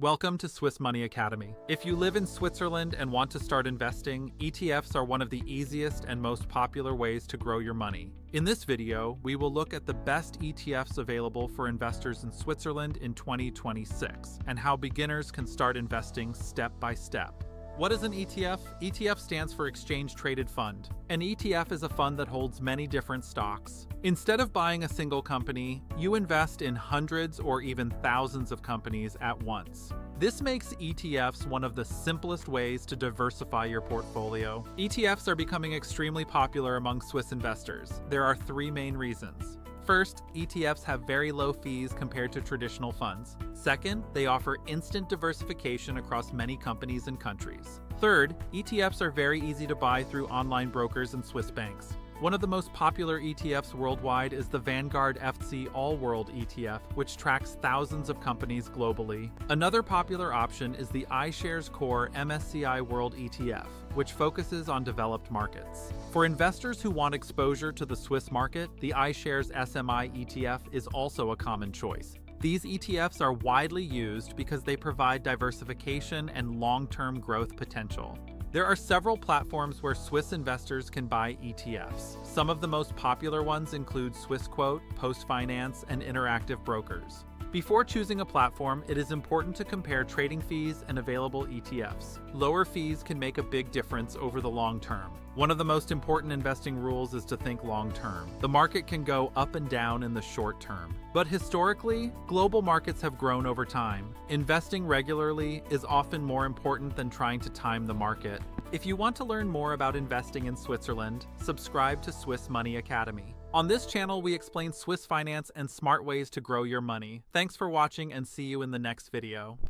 Welcome to Swiss Money Academy. If you live in Switzerland and want to start investing, ETFs are one of the easiest and most popular ways to grow your money. In this video, we will look at the best ETFs available for investors in Switzerland in 2026 and how beginners can start investing step by step. What is an ETF? ETF stands for Exchange Traded Fund. An ETF is a fund that holds many different stocks. Instead of buying a single company, you invest in hundreds or even thousands of companies at once. This makes ETFs one of the simplest ways to diversify your portfolio. ETFs are becoming extremely popular among Swiss investors. There are three main reasons. First, ETFs have very low fees compared to traditional funds. Second, they offer instant diversification across many companies and countries. Third, ETFs are very easy to buy through online brokers and Swiss banks. One of the most popular ETFs worldwide is the Vanguard FTSE All-World ETF, which tracks thousands of companies globally. Another popular option is the iShares Core MSCI World ETF, which focuses on developed markets. For investors who want exposure to the Swiss market, the iShares SMI ETF is also a common choice. These ETFs are widely used because they provide diversification and long-term growth potential. There are several platforms where Swiss investors can buy ETFs. Some of the most popular ones include Swissquote, PostFinance, and Interactive Brokers. Before choosing a platform, it is important to compare trading fees and available ETFs. Lower fees can make a big difference over the long term. One of the most important investing rules is to think long term. The market can go up and down in the short term. But historically, global markets have grown over time. Investing regularly is often more important than trying to time the market. If you want to learn more about investing in Switzerland, subscribe to Swiss Money Academy. On this channel, we explain Swiss finance and smart ways to grow your money. Thanks for watching and see you in the next video.